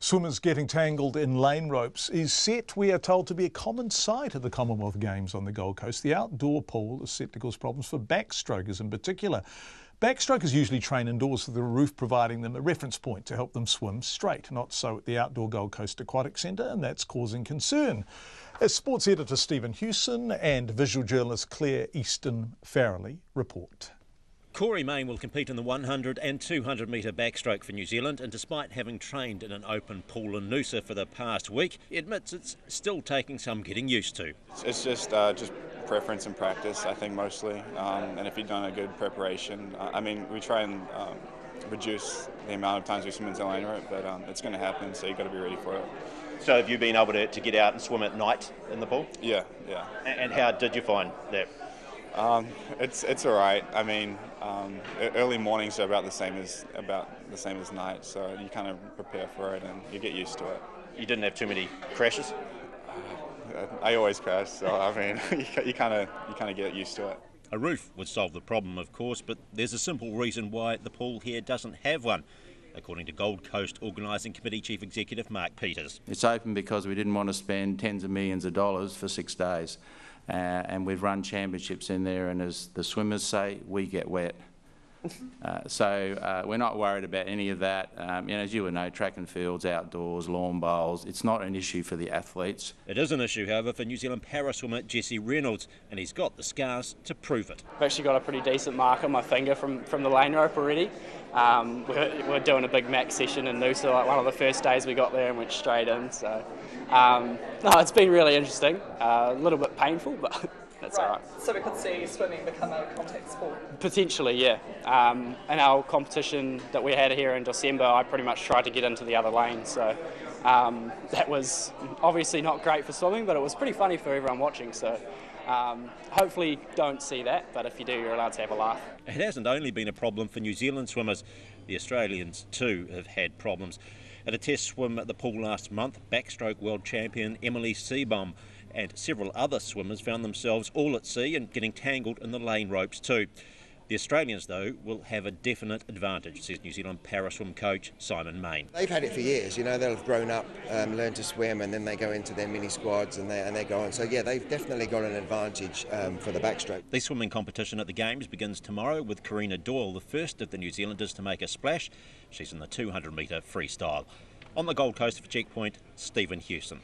Swimmers getting tangled in lane ropes is set, we are told, to be a common sight at the Commonwealth Games on the Gold Coast. The outdoor pool is set to cause problems for backstrokers in particular. Backstrokers usually train indoors with the roof providing them a reference point to help them swim straight. Not so at the outdoor Gold Coast Aquatic Centre, and that's causing concern. As sports editor Stephen Hewson and visual journalist Claire Easton-Farrelly report. Corey Mayne will compete in the 100 and 200 metre backstroke for New Zealand, and despite having trained in an open pool in Noosa for the past week, he admits it's still taking some getting used to. It's just preference and practice, I think, mostly, and if you've done a good preparation. We try and reduce the amount of times we swim into lane rope, but it's going to happen, so you've got to be ready for it. So have you been able to get out and swim at night in the pool? Yeah. And how did you find that? It's all right. Early mornings are about the same as night, so you kind of prepare for it and you get used to it. You didn't have too many crashes? I always crash, so you kind of get used to it. A roof would solve the problem, of course, but there's a simple reason why the pool here doesn't have one, according to Gold Coast Organising Committee Chief Executive Mark Peters. It's open because we didn't want to spend tens of millions of dollars for 6 days. And we've run championships in there, and as the swimmers say, we get wet. So we're not worried about any of that. As you would know, track and fields, outdoors, lawn bowls, it's not an issue for the athletes. It is an issue, however, for New Zealand paraswimmer Jesse Reynolds, and he's got the scars to prove it. I've actually got a pretty decent mark on my finger from the lane rope already. We're doing a big max session in Noosa, like one of the first days we got there, and went straight in. So it's been really interesting. A little bit painful, but that's all right. So we could see swimming become a contact sport? Potentially, yeah. In our competition that we had here in December, I pretty much tried to get into the other lane. So that was obviously not great for swimming, but it was pretty funny for everyone watching. So hopefully don't see that, but if you do, you're allowed to have a laugh. It hasn't only been a problem for New Zealand swimmers. The Australians too have had problems. At a test swim at the pool last month, backstroke world champion Emily Seebohm and several other swimmers found themselves all at sea and getting tangled in the lane ropes too. The Australians, though, will have a definite advantage, says New Zealand paraswim coach Simon Mayne. They've had it for years, they'll have grown up, learned to swim, and then they go into their mini squads and they go on. So yeah, they've definitely got an advantage for the backstroke. The swimming competition at the Games begins tomorrow with Karina Doyle, the first of the New Zealanders to make a splash. She's in the 200 metre freestyle. On the Gold Coast for Checkpoint, Stephen Hewson.